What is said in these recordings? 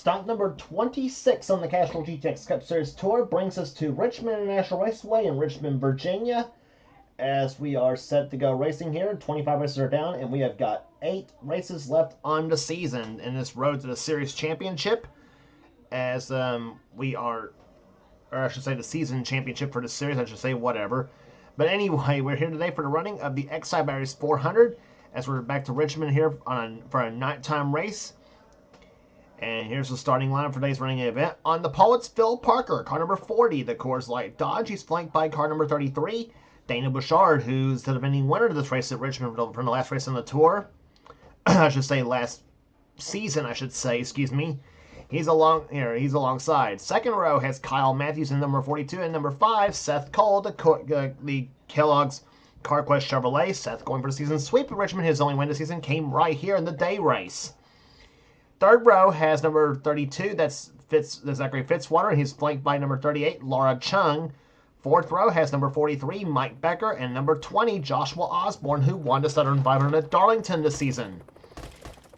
Stock number 26 on the Castrol GTX Cup Series Tour brings us to Richmond International Raceway in Richmond, Virginia, as we are set to go racing here. 25 races are down, and we have got 8 races left on the season in this road to the Series Championship, as we are, or I should say the season championship for the series, I should say, whatever. But anyway, we're here today for the running of the Exide Batteries 400, as we're back to Richmond here for a nighttime race. And here's the starting lineup for today's running event. On the pole, it's Phil Parker, car number 40, the Coors Light Dodge. He's flanked by car number 33, Dana Bouchard, who's the defending winner of this race at Richmond from the last race on the tour. I should say last season, excuse me. He's alongside. Second row has Kyle Matthews in number 42, and number 5, Seth Cole, the Kellogg's CarQuest Chevrolet. Seth going for the season sweep at Richmond. His only win this season came right here in the day race. Third row has number 32, that's Zachary Fitzwater. He's flanked by number 38, Laura Chung. Fourth row has number 43, Mike Becker, and number 20, Joshua Osborne, who won the Southern 500 at Darlington this season.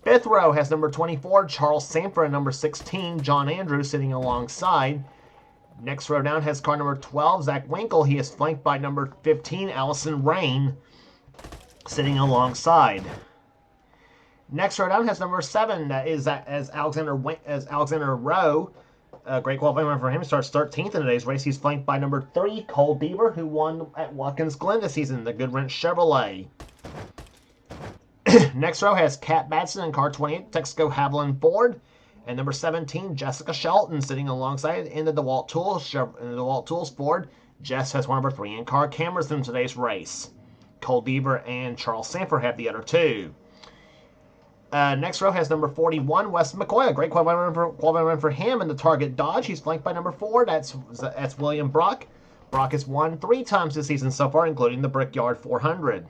Fifth row has number 24, Charles Sanford, and number 16, John Andrews, sitting alongside. Next row down has car number 12, Zach Winkle. He is flanked by number 15, Allison Rain, sitting alongside. Next row down has number 7, that is as Alexander Rowe. Great qualifying run for him. Starts 13th in today's race. He's flanked by number 3, Cole Bieber, who won at Watkins Glen this season, the Goodwrench Chevrolet. Next row has Kat Batson in car 28, Texaco Haviland Ford, and number 17, Jessica Shelton, sitting alongside in the DeWalt Tools Ford. Jess has one of her 3 in-car cameras in today's race. Cole Bieber and Charles Sanford have the other 2. Next row has number 41, Wes McCoy. A great qualifying run for him in the Target Dodge. He's flanked by number 4. That's William Brock. Brock has won 3 times this season so far, including the Brickyard 400.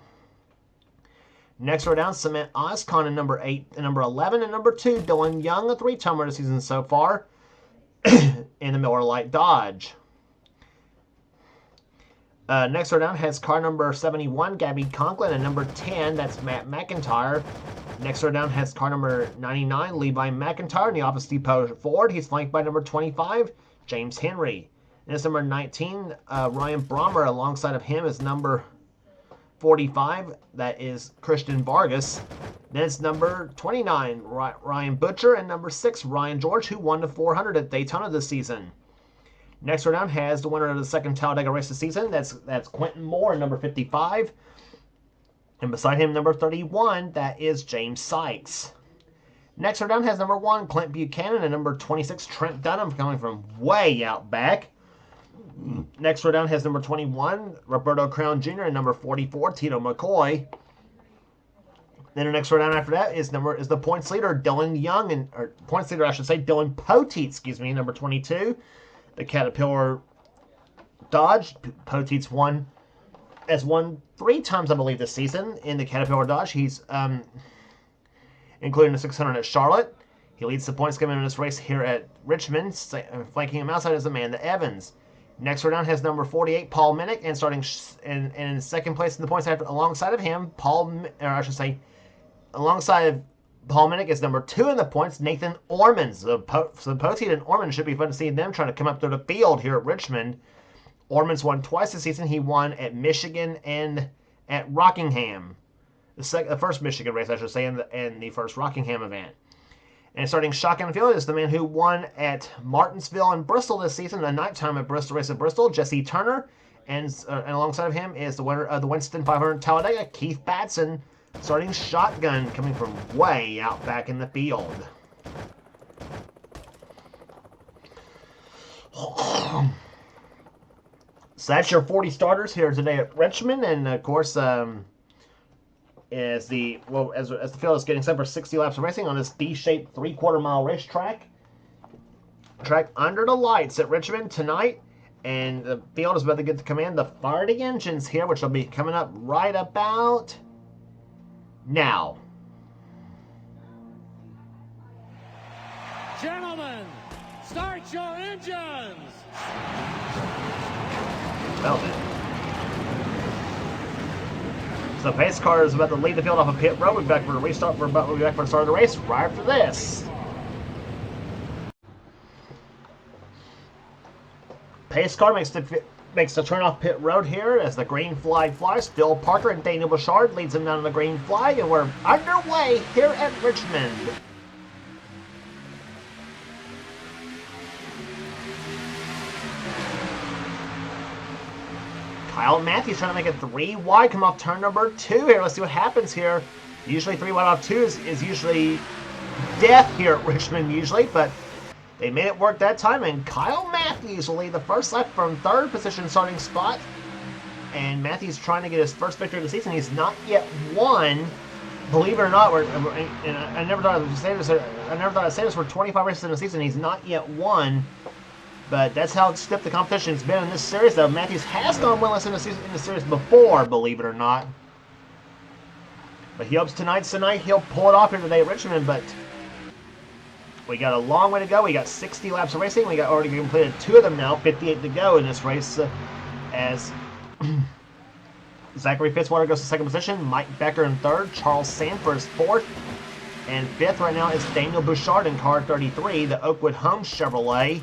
Next row down, Cement Oscon in number 8 and number 11, and number 2, Dylan Young, a 3-timer this season so far, in the Miller Lite Dodge. Next row down has car number 71, Gabby Conklin, and number 10, that's Matt McIntyre. Next row down has car number 99, Levi McIntyre in the Office Depot Ford. He's flanked by number 25, James Henry. And it's number 19, Ryan Brommer. Alongside of him is number 45, that is Christian Vargas. Then it's number 29, Ryan Butcher, and number 6, Ryan George, who won the 400 at Daytona this season. Next row down has the winner of the second Talladega race this season. That's Quentin Moore, number 55. And beside him, number 31, that is James Sykes. Next row down has number 1, Clint Buchanan, and number 26, Trent Dunham, coming from way out back. Next row down has number 21, Roberto Crown Jr., and number 44, Tito McCoy. Then the next row down after that is the points leader, Dylan Young, Dylan Poteet, number 22, the Caterpillar Dodge. Poteet's has won 3 times, I believe, this season in the Caterpillar Dodge. He's including the 600 at Charlotte. He leads the points coming in this race here at Richmond. Flanking him outside is Amanda Evans. Next row down has number 48, Paul Minnick, and starting in second place in the points alongside of him, alongside of Paul Minnick is number 2 in the points, Nathan Ormond. So Poteet and Ormond should be fun to see them trying to come up through the field here at Richmond. Ormond's won twice this season. He won at Michigan and at Rockingham. The first Michigan race, I should say, and the first Rockingham event. And starting shotgun field is the man who won at Martinsville and Bristol this season, the nighttime at Bristol race at Bristol, Jesse Turner. And alongside of him is the winner of the Winston 500 Talladega, Keith Batson, starting shotgun, coming from way out back in the field. So that's your 40 starters here today at Richmond, and of course, as the field is getting set for 60 laps of racing on this D-shaped 3/4 mile racetrack, under the lights at Richmond tonight, and the field is about to get to command the fire the engines here, which will be coming up right about now. Gentlemen, start your engines. Felt it. So pace car is about to lead the field off of pit road. We'll be back for a restart. We'll be back for the start of the race right after this. pace car makes the turn off pit road here as the green flag flies. Phil Parker and Daniel Bouchard leads them down the green flag, and we're underway here at Richmond. Kyle Matthews trying to make it 3 wide, come off turn number 2 here. Let's see what happens here. Usually 3 wide off 2 is usually death here at Richmond usually, but they made it work that time, and Kyle Matthews will lead the first lap from 3rd position starting spot. And Matthews trying to get his first victory of the season. He's not yet won. Believe it or not, and I never thought I'd say this. I never thought I'd say this. We're 25 races in the season. He's not yet won. But that's how stiff the competition's been in this series, though. Matthews has gone winless in the series before, believe it or not. But he hopes tonight's the night he'll pull it off here today at Richmond, but we got a long way to go. We got 60 laps of racing. We got already completed 2 of them now, 58 to go in this race, as Zachary Fitzwater goes to 2nd position, Mike Becker in 3rd, Charles Sanford is 4th, and 5th right now is Daniel Bouchard in car 33, the Oakwood Home Chevrolet.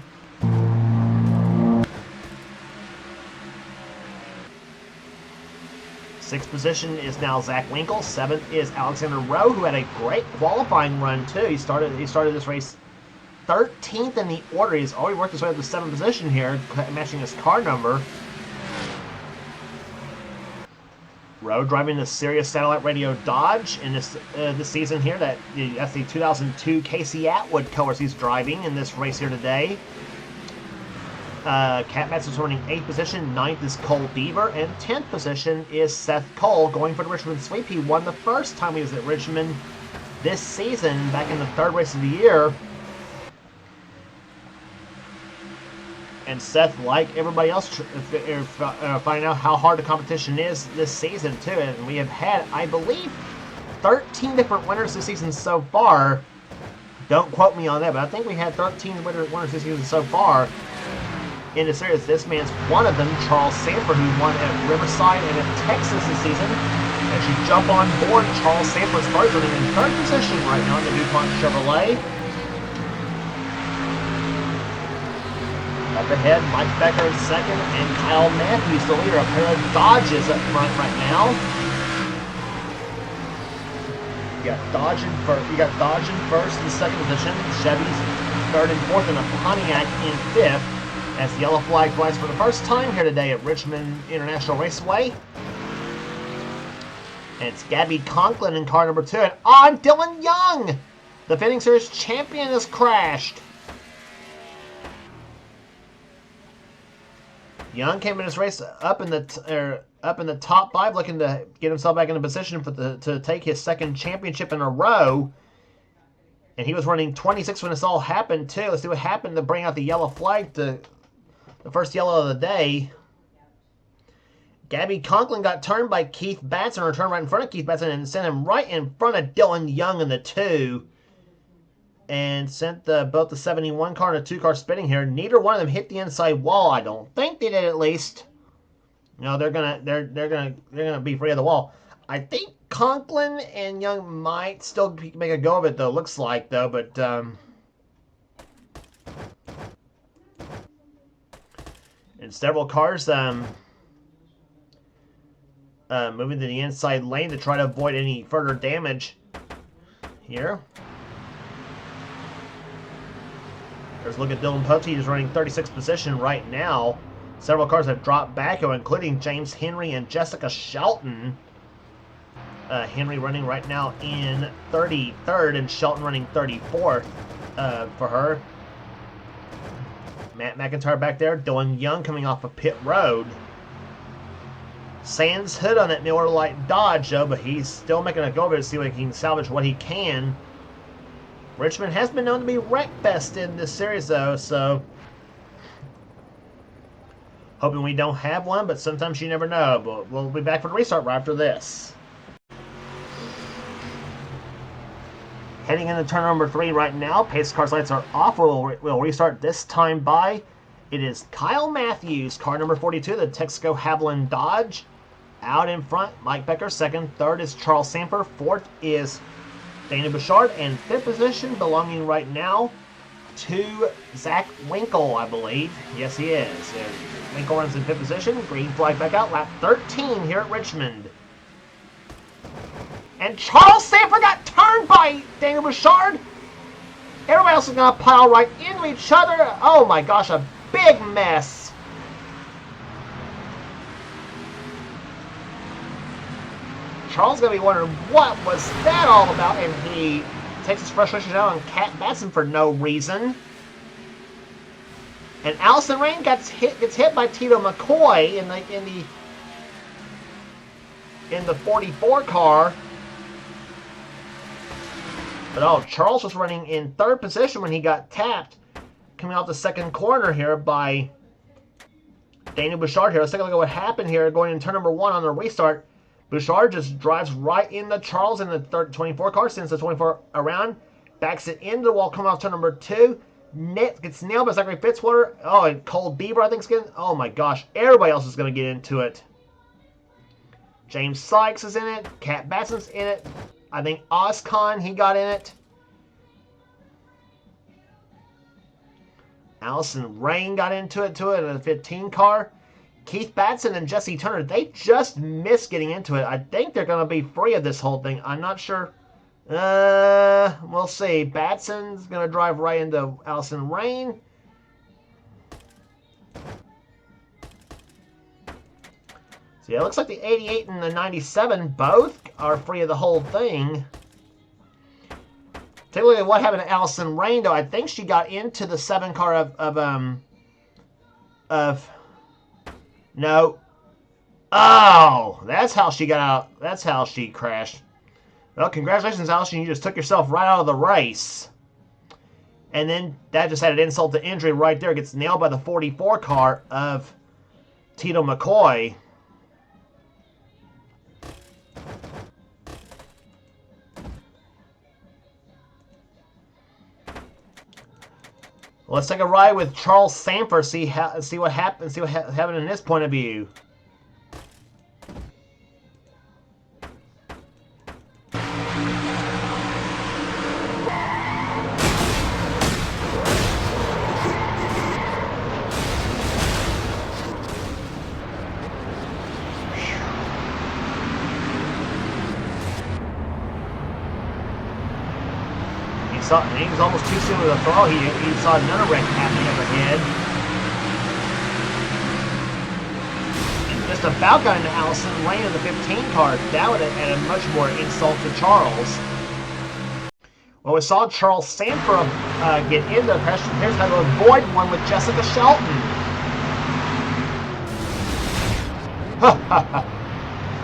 6th position is now Zach Winkle. 7th is Alexander Rowe, who had a great qualifying run too. He started this race 13th in the order. He's already worked his way up to 7th position here, matching his car number. Rowe driving the Sirius Satellite Radio Dodge in this season here. That's the 2002 Casey Atwood colors he's driving in this race here today. Cat Matz is running 8th position, 9th is Cole Beaver, and 10th position is Seth Cole going for the Richmond sweep. He won the first time he was at Richmond this season, back in the 3rd race of the year. And Seth, like everybody else, finding out how hard the competition is this season too. And we have had, I believe, 13 different winners this season so far. Don't quote me on that, but I think we had 13 winners this season so far. In the series, this man's one of them, Charles Sanford, who won at Riverside and at Texas this season. As you jump on board, Charles Sanford's car is running in 3rd position right now in the DuPont Chevrolet. Up ahead, Mike Becker in 2nd, and Kyle Matthews, the leader. A pair of Dodges up front right now. You got Dodge in 1st and 2nd position, Chevy's 3rd and 4th, and a Pontiac in 5th. As the yellow flag flies for the first time here today at Richmond International Raceway. And it's Gabby Conklin in car number 2. And on Dylan Young! The defending series champion has crashed. Young came in this race up in the top 5, looking to get himself back in a position to take his 2nd championship in a row. And he was running 26 when this all happened too. Let's see what happened to bring out the yellow flag to the first yellow of the day. Gabby Conklin got turned by Keith Batson, or turned right in front of Keith Batson, and sent him right in front of Dylan Young in the 2. And sent both the 71 car and the 2 car spinning here. Neither one of them hit the inside wall. I don't think they did, at least. No, they're gonna be free of the wall. I think Conklin and Young might still make a go of it, though. Looks like, though, but and several cars moving to the inside lane to try to avoid any further damage here. There's a look at Dylan Pote. He's running 36th position right now. Several cars have dropped back, including James Henry and Jessica Shelton. Henry running right now in 33rd, and Shelton running 34th for her. Matt McIntyre back there. Dylan Young coming off of pit road. Sans hood on that Miller Lite Dodge, though, but he's still making a go of it to see if he can salvage what he can. Richmond has been known to be wreck-fest in this series, though, so hoping we don't have one, but sometimes you never know. But we'll be back for the restart right after this. Heading into turn number 3 right now. Pace car's lights are off. We'll restart this time by. It is Kyle Matthews, car number 42, the Texaco Haviland Dodge. Out in front, Mike Becker. 2nd, 3rd is Charles Sanford. 4th is Daniel Bouchard. And 5th position, belonging right now to Zach Winkle, I believe. Yes, he is. Winkle runs in 5th position. Green flag back out. Lap 13 here at Richmond. And Charles Sanford got turned by Daniel Bouchard. Everybody else is going to pile right into each other. Oh my gosh, a big mess. Charles is going to be wondering what was that all about, and he takes his frustration out on Cat Batson for no reason. And Allison Rain gets hit by Tito McCoy in the 44 car. But oh, Charles was running in 3rd position when he got tapped, coming off the 2nd corner here by Daniel Bouchard here. Let's take a look at what happened here going in turn number 1 on the restart. Bouchard just drives right into Charles in the 24 car, sends the 24 around, backs it into the wall, coming off turn number 2. Gets nailed by Zachary Fitzwater. Oh, and Cole Bieber, I think, is getting. Oh my gosh, everybody else is going to get into it. James Sykes is in it. Cat Batson's in it. I think Oscon, he got in it. Allison Rain got into it in the 15 car. Keith Batson and Jesse Turner, they just missed getting into it. I think they're going to be free of this whole thing. I'm not sure. We'll see. Batson's going to drive right into Allison Rain. So yeah, it looks like the 88 and the 97 both are free of the whole thing. Take a look at what happened to Allison Rain, though. I think she got into the 7 car of no. Oh, that's how she got out. That's how she crashed. Well, congratulations, Allison. You just took yourself right out of the race. And then that just added insult to injury right there. Gets nailed by the 44 car of Tito McCoy. Let's take a ride with Charles Sanford. See what happened. See what happened in his point of view. He was almost too soon with a throw. He saw another wreck happening up ahead. And just about got into Allison Rain in the 15 car. That would have added much more insult to Charles. Well, we saw Charles Sanford get into the crash. Here's how to avoid one with Jessica Shelton.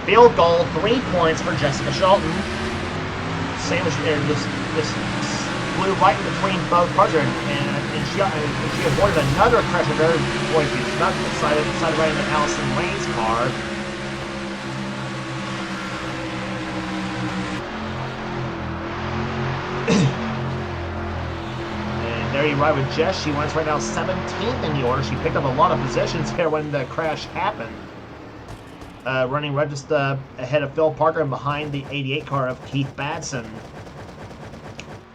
Field goal, 3 points for Jessica Shelton. Sandwich just flew right in between both cars there, and she avoided another crash of there. Boy, she's not decided right into Allison Rain's car. And there you ride with Jess. She went right now 17th in the order. She picked up a lot of positions here when the crash happened. Running right just ahead of Phil Parker and behind the 88 car of Keith Batson.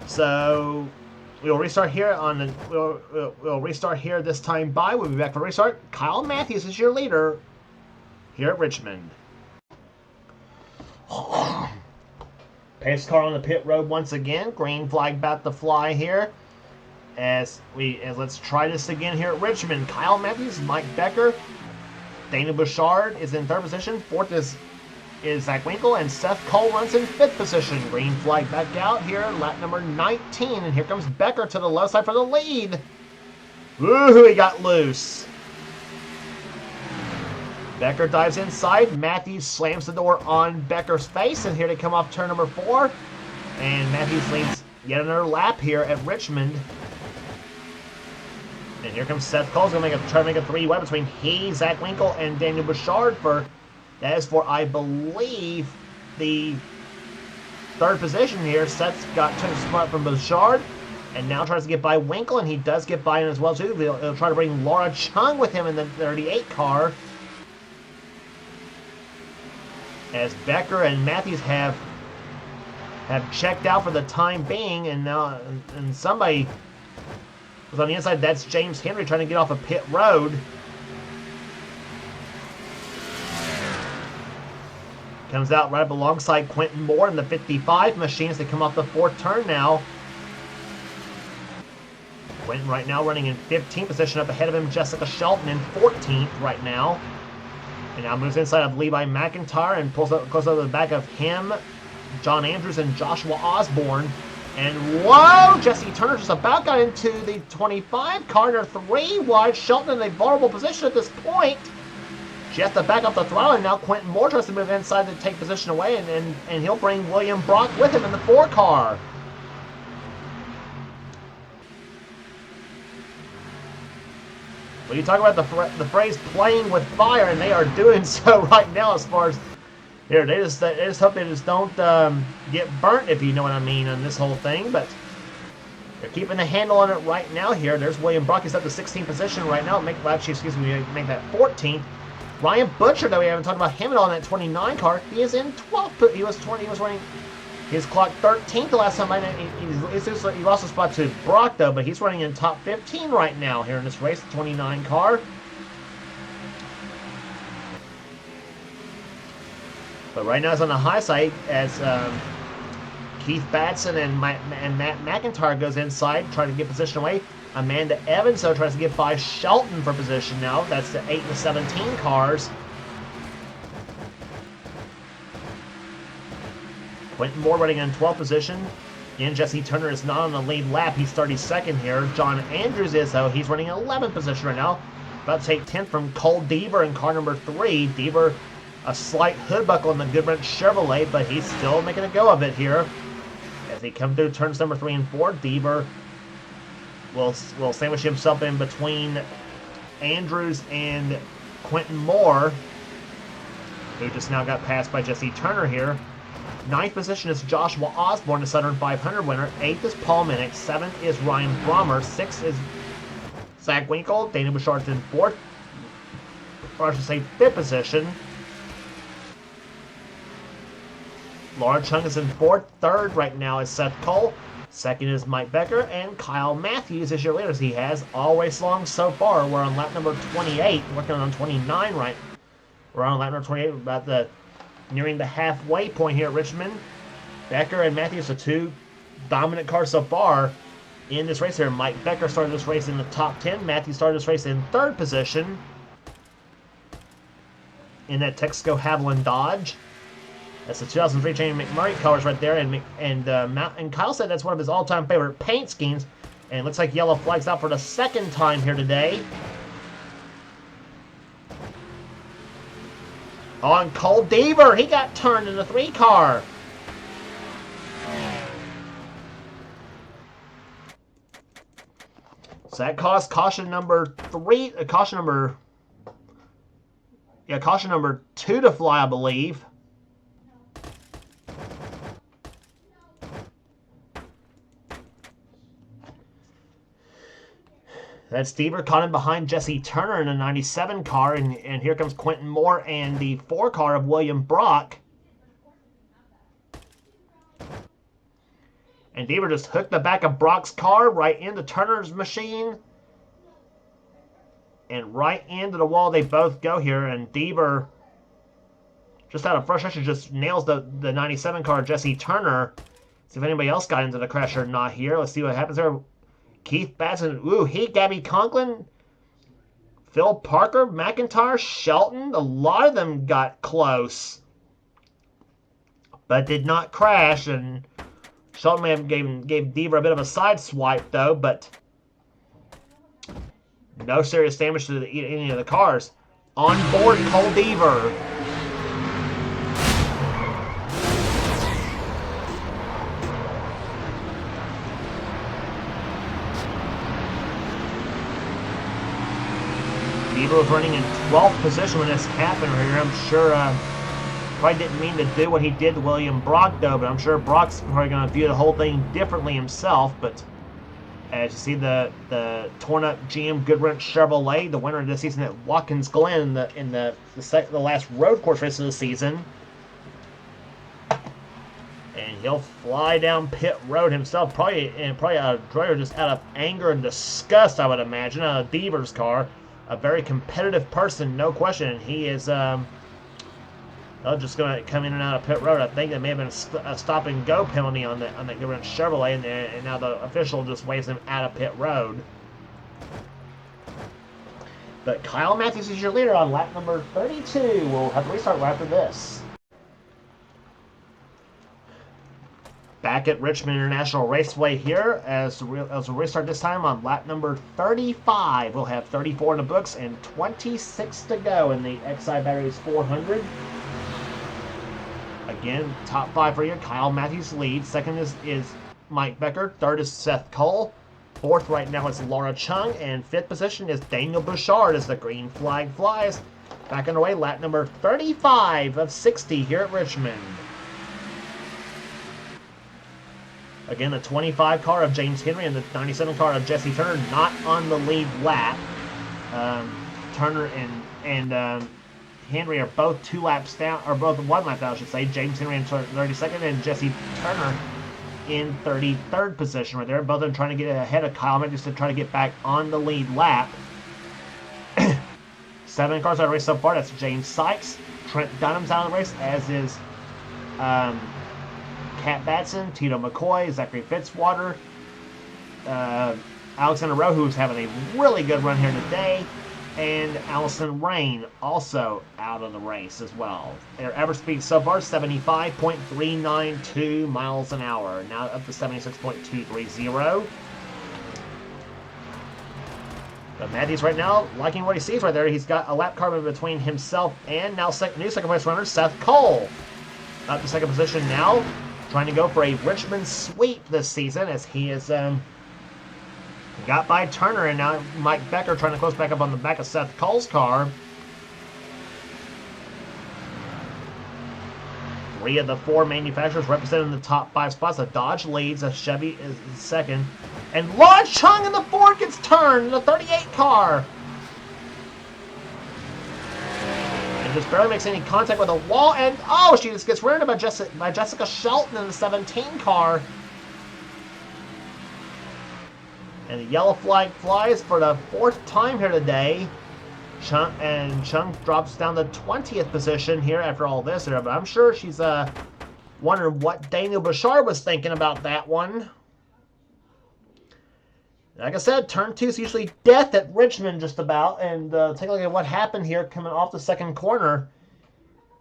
So we'll restart here on the we'll restart here this time by. We'll be back for restart. Kyle Matthews is your leader here at Richmond. Pace car on the pit road once again. Green flag about to fly here. As let's try this again here at Richmond. Kyle Matthews, Mike Becker, Dana Bouchard is in 3rd position. 4th is Zach Winkle, and Seth Cole runs in 5th position. Green flag back out here, lap number 19, and here comes Becker to the left side for the lead. Woohoo, he got loose. Becker dives inside. Matthews slams the door on Becker's face, and here they come off turn number 4. And Matthews leads yet another lap here at Richmond. And here comes Seth Cole's going to try to make a 3-way between he, Zach Winkle, and Daniel Bouchard that is for, I believe, the 3rd position here. Seth's took a spot from Bouchard and now tries to get by Winkle, and he does get by him as well, too. He'll try to bring Laura Chung with him in the 38 car. As Becker and Matthews have checked out for the time being, and now somebody Because on the inside, that's James Henry trying to get off a pit road. Comes out right up alongside Quentin Moore in the 55 machines. They come off the fourth turn now. Quentin right now running in 15th position. Up ahead of him, Jessica Shelton in 14th right now. And now moves inside of Levi McIntyre and pulls up close up to the back of him, John Andrews, and Joshua Osborne. And whoa, Jesse Turner just about got into the 25 car. They're 3 wide. Shelton in a vulnerable position at this point. She has to back up the throttle, and now Quentin Moore tries to move inside to take position away, and he'll bring William Brock with him in the 4 car. Well, you talk about the phrase "playing with fire," and they are doing so right now. As far as here, they just hope they just don't get burnt, if you know what I mean, on this whole thing. But they're keeping the handle on it right now. Here, there's William Brock. He's up to 16th position right now. Make that 14th. Ryan Butcher, though, we haven't talked about him at all in that 29 car. He is in 12th. He was running his clock 13th the last time. He lost a spot to Brock, though, but he's running in top 15 right now here in this race, the 29 car. But right now it's on the high side as Keith Batson and Matt McIntyre goes inside, trying to get position away. Amanda Evans, though, tries to get by Shelton for position now. That's the 8 and the 17 cars. Quentin Moore running in 12th position. Again, Jesse Turner is not on the lead lap. He's 32nd here. John Andrews is, though. He's running in 11th position right now. About to take 10th from Cole Deaver in car number 3. Deaver, a slight hood buckle in the Goodwrench Chevrolet, but he's still making a go of it here. As he comes through turns number 3 and 4, Deaver will sandwich himself in between Andrews and Quentin Moore, who just now got passed by Jesse Turner here. 9th position is Joshua Osborne, the Southern 500 winner. 8th is Paul Minnick. 7th is Ryan Brommer. 6th is Zach Winkle. Dana Bouchard's in 4th, or I should say 5th position. Laura Chung is in 4th. 3rd right now is Seth Cole. 2nd is Mike Becker, and Kyle Matthews is your leaders. He has all race long so far. We're on lap number 28, working on 29 right. We're on lap number 28, about nearing the halfway point here at Richmond. Becker and Matthews are 2 dominant cars so far in this race here. Mike Becker started this race in the top 10. Matthews started this race in 3rd position in that Texaco Haviland Dodge. That's the 2003 Jamie McMurray colors right there, and Kyle said that's one of his all-time favorite paint schemes. And it looks like yellow flags out for the 2nd time here today. On Cole Deaver, he got turned in the 3 car. So that caused caution number 2 to fly, I believe. That's Deaver caught him behind Jesse Turner in a 97 car, and here comes Quentin Moore and the 4 car of William Brock. And Deaver just hooked the back of Brock's car right into Turner's machine. And right into the wall they both go here, and Deaver, just out of frustration, just nails the 97 car Jesse Turner. See if anybody else got into the crash or not here. Let's see what happens there. Keith Batson, Gabby Conklin, Phil Parker, McIntyre, Shelton. A lot of them got close, but did not crash. And Shelton may have gave Deaver a bit of a side swipe, though, but no serious damage to any of the cars. On board, Cole Deaver. Deaver was running in 12th position when this happened right here. I'm sure probably didn't mean to do what he did to William Brock, though, but I'm sure Brock's probably going to view the whole thing differently himself. But as you see the torn-up GM Goodwrench Chevrolet, the winner of this season at Watkins Glen in the last road course race of the season. And he'll fly down pit road himself, probably a driver just out of anger and disgust, I would imagine. A Beaver's car, a very competitive person, no question. And he is just going to come in and out of pit road. I think there may have been a stop and go penalty on that Chevrolet, and now the official just waves him out of pit road. But Kyle Matthews is your leader on lap number 32. We'll have to restart right after this. Back at Richmond International Raceway here as we restart this time on lap number 35. We'll have 34 in the books and 26 to go in the Exide Batteries 400. Again, top 5 for you. Kyle Matthews leads. Second is Mike Becker. Third is Seth Cole. Fourth right now is Laura Chung. And fifth position is Daniel Bouchard as the green flag flies. Back underway, lap number 35 of 60 here at Richmond. Again, the 25 car of James Henry and the 97 car of Jesse Turner not on the lead lap. Turner and Henry are both 2 laps down, or both 1 lap down, I should say. James Henry in 32nd and Jesse Turner in 33rd position right there. Both of them trying to get ahead of Kyle Matthews to try to get back on the lead lap. 7 cars out of the race so far. That's James Sykes. Trent Dunham's out of the race, as is Cat Batson, Tito McCoy, Zachary Fitzwater, Alexander Rowe, who's having a really good run here today, and Allison Rain also out of the race as well. Their average speed so far, 75.392 miles an hour. Now up to 76.230. But Matthews right now, liking what he sees right there. He's got a lap carbon between himself and now new second place runner, Seth Cole. Up to second position now, trying to go for a Richmond sweep this season as he is got by Turner, and now Mike Becker trying to close back up on the back of Seth Cole's car. 3 of the 4 manufacturers representing the top 5 spots. The Dodge leads, a Chevy is second. And Laura Chung in the Ford gets turned, the 38 car. And just barely makes any contact with the wall, and oh, she just gets ran into by Jessica Shelton in the 17 car. And the yellow flag flies for the 4th time here today. Chung drops down to 20th position here after all this. But I'm sure she's wondering what Daniel Bouchard was thinking about that one. Like I said, turn 2 is usually death at Richmond just about. And take a look at what happened here coming off the second corner.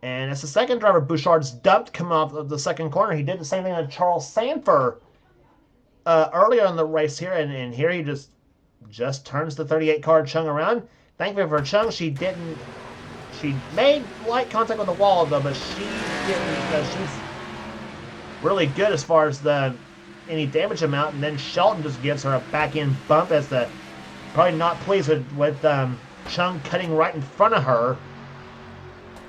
And it's the second driver Bouchard's dumped coming off of the second corner. He did the same thing to Charles Sanford earlier in the race here, and here he just turns the 38 car Chung around. Thankfully for Chung, she made light contact with the wall though, but she didn't. She's really good as far as any damage amount, and then Shelton just gives her a back end bump as probably not pleased with Chung cutting right in front of her.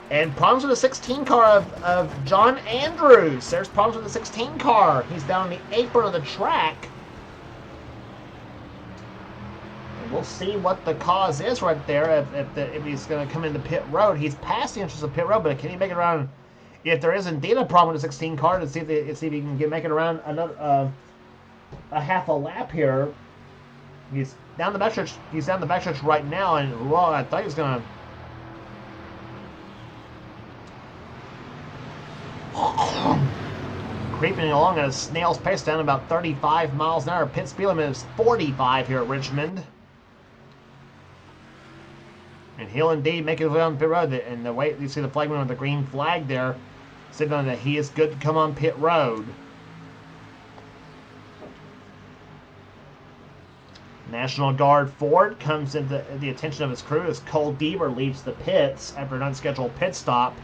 And problems with the 16 car of John Andrews. There's problems with the 16 car. He's down on the apron of the track. And we'll see what the cause is right there if he's going to come into pit road. He's past the entrance of pit road, but can he make it around? If there is indeed a problem with the 16 car, to see if he can make it around another a half a lap here. He's down the backstretch. He's down the backstretch right now, and well, I thought he was going to. Creeping along at a snail's pace down about 35 miles an hour. Pit speed limit is 45 here at Richmond. And he'll indeed make it on pit road. And the way you see the flagman with the green flag there, signaling that he is good to come on pit road. National Guard Ford comes into the attention of his crew as Cole Deaver leaves the pits after an unscheduled pit stop.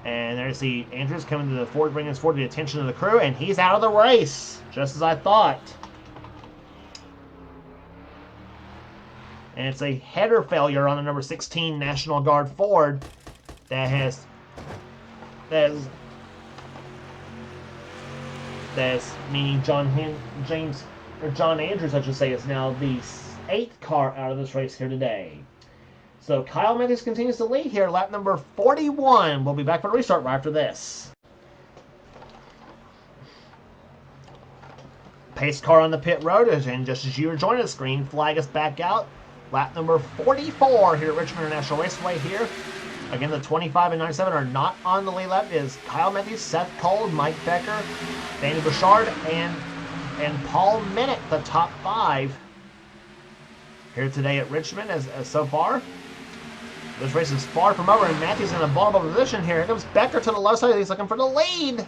And there's the Andrews coming to the Ford, bringing his Ford to the attention of the crew, and he's out of the race, just as I thought. And it's a header failure on the number 16 National Guard Ford that's meaning John Andrews, I should say, is now the 8th car out of this race here today. So Kyle Matthews continues to lead here, lap number 41. We'll be back for the restart right after this. Pace car on the pit road, and just as you were joining us, green flag is back out. Lap number 44 here at Richmond International Raceway here. Again, the 25 and 97 are not on the lead lap. It is Kyle Matthews, Seth Cole, Mike Becker, Danny Bouchard, and Paul Minnick, the top 5 here today at Richmond as so far. This race is far from over, and Matthews in a vulnerable position here. Here comes Becker to the low side. He's looking for the lead.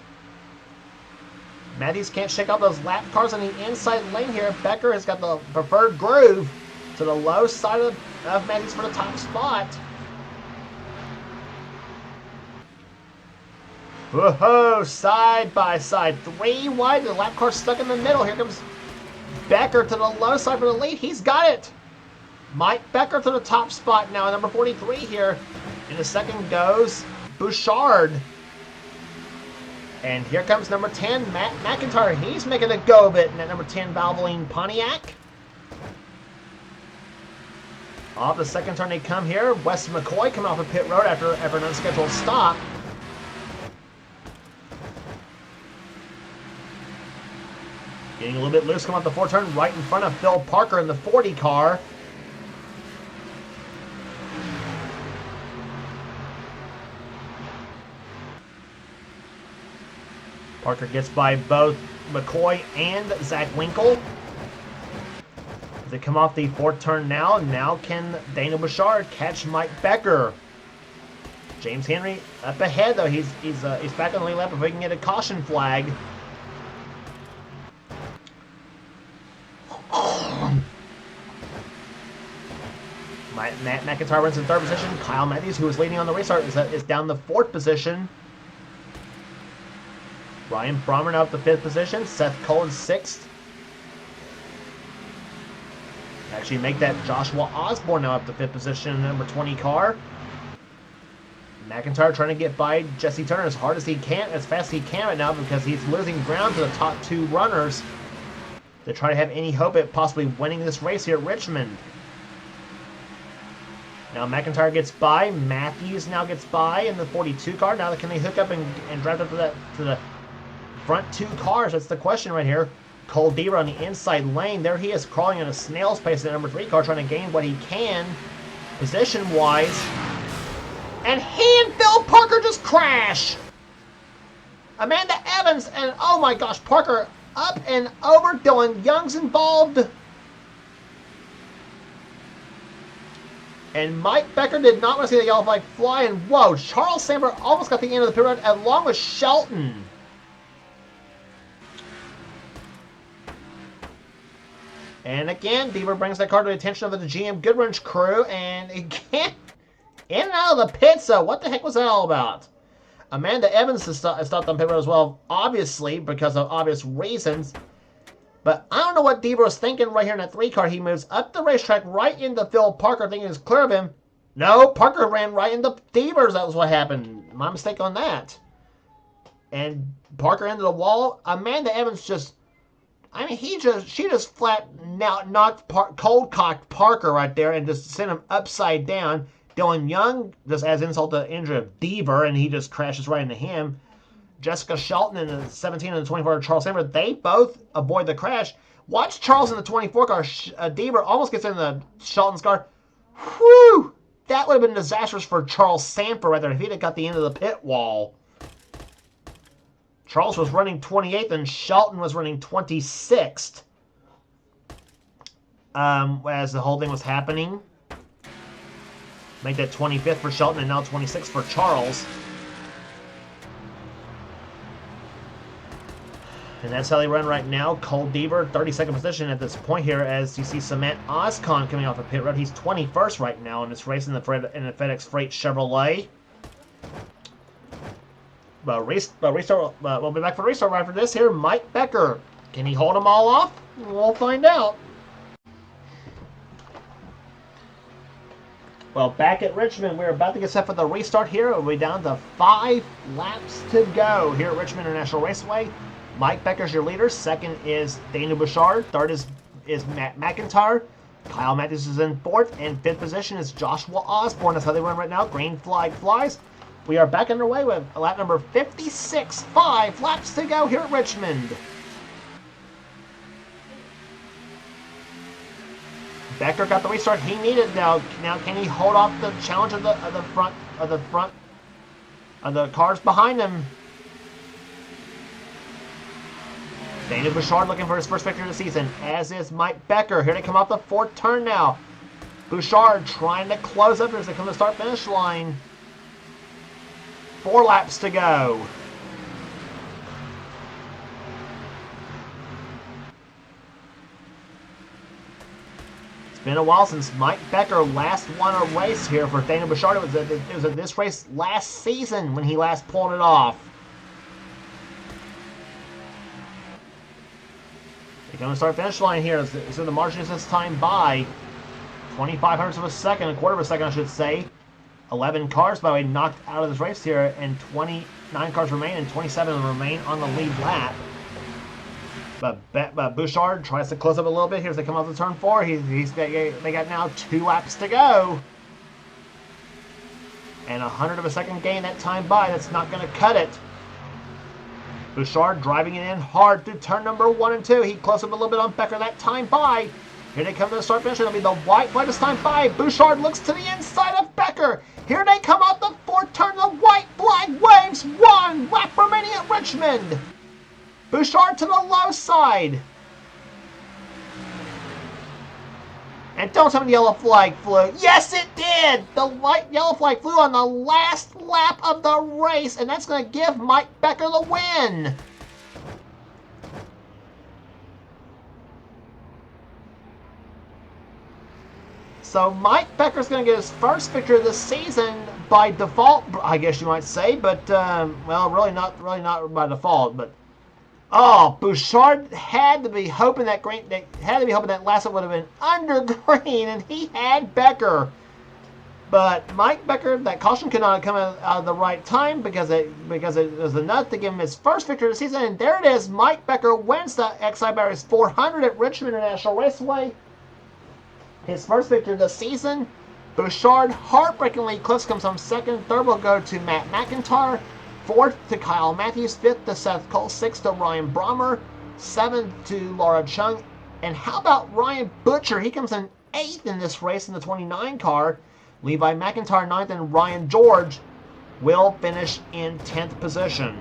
Matthews can't shake out those lap cars on the inside lane here. Becker has got the preferred groove to the low side of Matthews for the top spot. Whoa, side by side. 3 wide, the lap car stuck in the middle. Here comes Becker to the low side for the lead. He's got it. Mike Becker to the top spot now, number 43 here. In the second goes Bouchard. And here comes number 10, Matt McIntyre. He's making a go of it in that number 10 Valvoline Pontiac. Off the second turn they come here. Wes McCoy coming off of pit road after an unscheduled stop. Getting a little bit loose coming off the 4th turn right in front of Phil Parker in the 40 car. Parker gets by both McCoy and Zach Winkle. As they come off the 4th turn now. Now can Daniel Bouchard catch Mike Becker? James Henry up ahead though. He's back on the lead lap if we can get a caution flag. Matt McIntyre runs in 3rd position. Kyle Matthews, who was leading on the restart, is down the 4th position. Ryan Brommer now up the 5th position. Seth Cole in 6th. Actually make that Joshua Osborne now up to 5th position in the number 20 car. McIntyre trying to get by Jesse Turner as hard as he can, as fast as he can right now, because he's losing ground to the top 2 runners to try to have any hope at possibly winning this race here at Richmond. Now McIntyre gets by. Matthews now gets by in the 42 car. Now can they hook up and drive up to the front 2 cars? That's the question right here. Cole Deaver on the inside lane. There he is crawling at a snail's pace in the number 3 car, trying to gain what he can position-wise. And he and Phil Parker just crash. Amanda Evans and, oh my gosh, Parker up and over. Dylan Young's involved. And Mike Becker did not want to see the yellow flag fly. And whoa, Charles Sandberg almost got the end of the pit road along with Shelton. And again, Deaver brings that car to the attention of the GM Goodwrench crew. And again, in and out of the pit. So what the heck was that all about? Amanda Evans has stopped on pit road as well, obviously, because of obvious reasons. But I don't know what Deaver was thinking right here in that 3 car. He moves up the racetrack right into Phil Parker, thinking he's clear of him. No, Parker ran right into Deaver. That was what happened. My mistake on that. And Parker into the wall. Amanda Evans just, I mean, she just flat knocked cold-cocked Parker right there and just sent him upside down. Dylan Young just adds insult to injury of Deaver, and he just crashes right into him. Jessica Shelton in the 17 and the 24 Charles Sandberg, they both avoid the crash. Watch Charles in the 24 car. Deaver almost gets in the Shelton's car. Whew! That would have been disastrous for Charles Sandberg right there if he'd have got the end of the pit wall. Charles was running 28th and Shelton was running 26th. As the whole thing was happening. Make that 25th for Shelton and now 26th for Charles. And that's how they run right now. Cole Deaver, 32nd position at this point here, as you see Cement Oscon coming off of pit road. He's 21st right now in this race in the FedEx Freight Chevrolet. We'll be back for restart right after this here. Mike Becker. Can he hold them all off? We'll find out. Well, back at Richmond, we're about to get set for the restart here. We'll be down to 5 laps to go here at Richmond International Raceway. Mike Becker's your leader. Second is Daniel Bouchard. Third is Matt McIntyre. Kyle Matthews is in 4th. And 5th position is Joshua Osborne. That's how they run right now. Green flag flies. We are back underway with lap number 56. 5 laps to go here at Richmond. Becker got the restart he needed. Now can he hold off the challenge of the front of the cars behind him? Daniel Bouchard looking for his first victory of the season, as is Mike Becker. Here they come off the fourth turn now. Bouchard trying to close up as they come to the start-finish line. 4 laps to go. It's been a while since Mike Becker last won a race here for Daniel Bouchard. It was at this race last season when he last pulled it off. They come to start-finish line here. So the margin is this time by 0.25 of a second, a quarter of a second, I should say. 11 cars, by the way, knocked out of this race here, and 29 cars remain, and 27 remain on the lead lap. But Bouchard tries to close up a little bit here as they come out to turn 4. They got now 2 laps to go. And 100 of a second gain that time by. That's not going to cut it. Bouchard driving it in hard through turn number 1 and 2. He closed up a little bit on Becker that time by. Here they come to the start finish. It'll be the white flag this time by. Bouchard looks to the inside of Becker. Here they come out the fourth turn. The white flag waves. 1 lap remaining at Richmond. Bouchard to the low side. And don't tell me the yellow flag flew. Yes, it did! The yellow flag flew on the last lap of the race, and that's going to give Mike Becker the win. So Mike Becker's going to get his first victory of the season by default, I guess you might say, but well, really not by default. But oh, Bouchard had to be hoping that last one would have been under green, and he had Becker. But Mike Becker, that caution could not have come out at the right time because it was enough to give him his first victory of the season. And there it is. Mike Becker wins the Exide Barriers 400 at Richmond International Raceway. His first victory of the season. Bouchard heartbreakingly close, comes home second. Third will go to Matt McIntyre. Fourth to Kyle Matthews. Fifth to Seth Cole. Sixth to Ryan Brommer. Seventh to Laura Chung. And how about Ryan Butcher? He comes in 8th in this race in the 29 car. Levi McIntyre 9th, and Ryan George will finish in 10th position.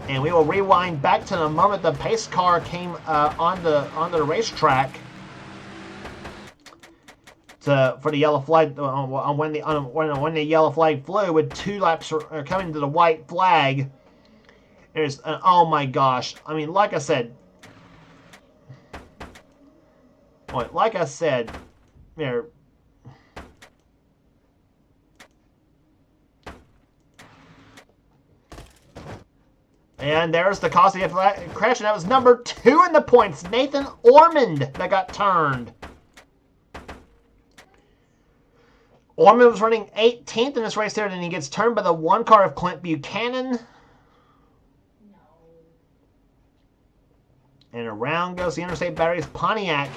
And we will rewind back to the moment the pace car came on the racetrack for the yellow flag when the yellow flag flew, with 2 laps coming to the white flag. There's oh my gosh! I mean, like I said, there. And there's the cause of the crash, and that was number 2 in the points, Nathan Ormond, that got turned. Ormond was running 18th in this race there, and then he gets turned by the 1 car of Clint Buchanan. And around goes the Interstate Batteries Pontiac.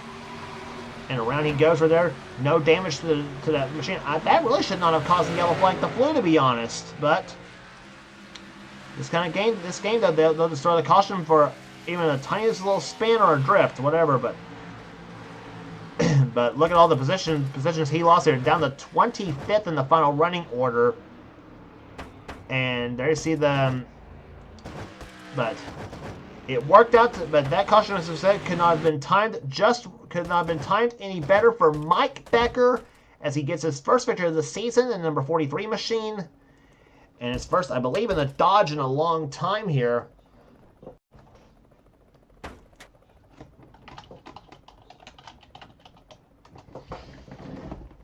And around he goes right there. No damage to that machine. That really should not have caused the yellow flag to fly, to be honest. But this game, they'll just throw the caution for even the tiniest little spin or a drift, whatever. But but look at all the positions he lost here. Down to 25th in the final running order. And there you see them. But it worked out. But that caution, as I said, could not have been timed any better for Mike Becker, as he gets his first victory of the season in the number 43 machine. And his first, I believe, in the Dodge in a long time here.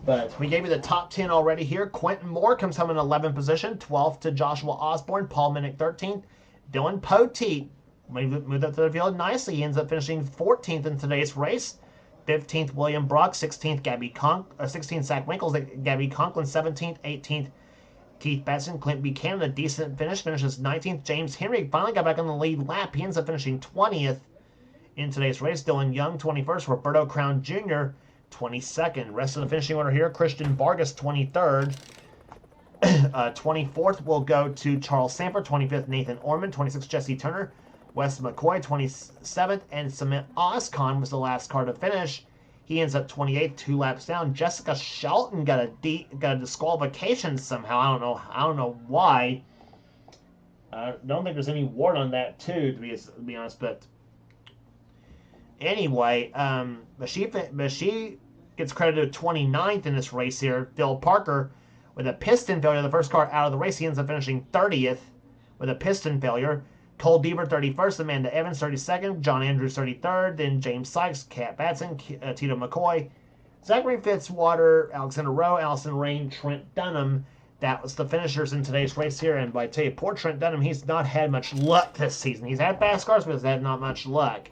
But we gave you the top 10 already here. Quentin Moore comes home in 11th position. 12th to Joshua Osborne. Paul Minnick 13th. Dylan Poteet moved up to the field nicely. He ends up finishing 14th in today's race. 15th, William Brock. 16th, 16th, Zach Winkles. Gabby Conklin, 17th. 18th, Keith Batson. Clint Buchanan, a decent finish. Finishes 19th. James Henry finally got back on the lead lap. He ends up finishing 20th in today's race. Dylan Young, 21st. Roberto Crown Jr., 22nd. Rest of the finishing order here. Christian Vargas, 23rd. 24th will go to Charles Sanford. 25th, Nathan Ormond. 26th, Jesse Turner. Wes McCoy, 27th, and Cement Oscon was the last car to finish. He ends up 28th, 2 laps down. Jessica Shelton got a disqualification somehow. I don't know why. I don't think there's any word on that too, to be honest. But anyway, but she gets credited 29th in this race here. Phil Parker with a piston failure, the first car out of the race. He ends up finishing 30th with a piston failure. Cole Deaver 31st, Amanda Evans 32nd, John Andrews 33rd, then James Sykes, Kat Batson, Tito McCoy, Zachary Fitzwater, Alexander Rowe, Allison Rain, Trent Dunham. That was the finishers in today's race here. And I tell you, poor Trent Dunham, he's not had much luck this season. He's had fast cars, but he's had not much luck.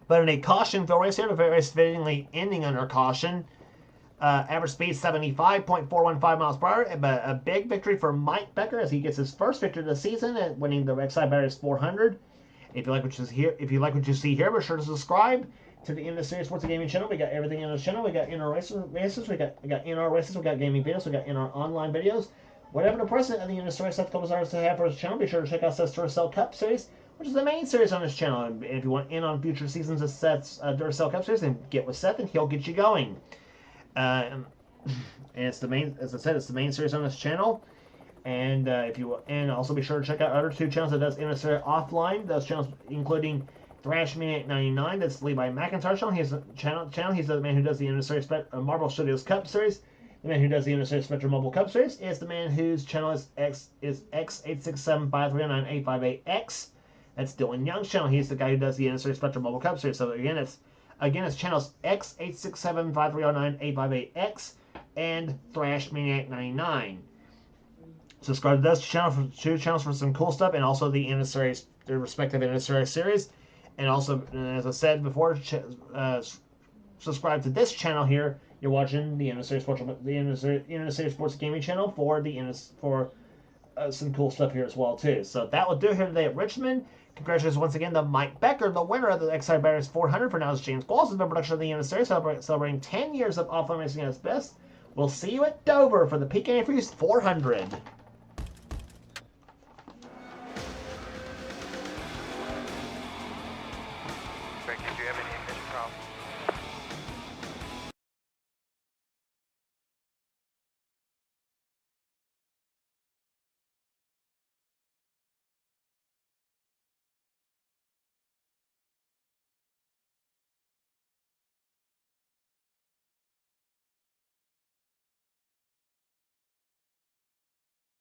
But in a caution-filled race here, the race fittingly ending under caution. Average speed 75.415 miles per hour, but a big victory for Mike Becker as he gets his first victory of the season at winning the Exide Batteries 400. If you like what you see here, be sure to subscribe to the NNSCRA Sports and Gaming channel. We got everything in this channel. We got NR races, we got NR races, we got gaming videos, we got NR online videos. Whatever the president of the NNSCRA Seth desires to have for his channel, be sure to check out Seth's Duracell Cup Series, which is the main series on this channel. And if you want in on future seasons of Seth's Duracell Cup Series, then get with Seth and he'll get you going. And it's the main, as I said, it's the main series on this channel. And and also be sure to check out other 2 channels that does NNSCRA offline. Those channels including Thrash Maniac 99, that's Levi McIntyre's channel. He's the channel. He's the man who does the NNSCRA Marvel Studios Cup Series. The man who does the NNSCRA Spectrum Mobile Cup Series is the man whose channel is X86753988X. That's Dylan Young's channel. He's the guy who does the NNSCRA Spectrum Mobile Cup Series. So again, it's channels X86753988X and Thrash Maniac 99. Subscribe to those 2 channels for some cool stuff, and also the NNSCRA, their respective NNSCRA series. And also, as I said before, subscribe to this channel here. You're watching the NNSCRA Sports Gaming channel for some cool stuff here as well too. So that will do it here today at Richmond. Congratulations once again to Mike Becker, the winner of the Exide Batteries 400. For now, it's James Balls, the production of the NNSCRA, celebrating 10 years of offline racing at its best. We'll see you at Dover for the Peak Antifreeze 400.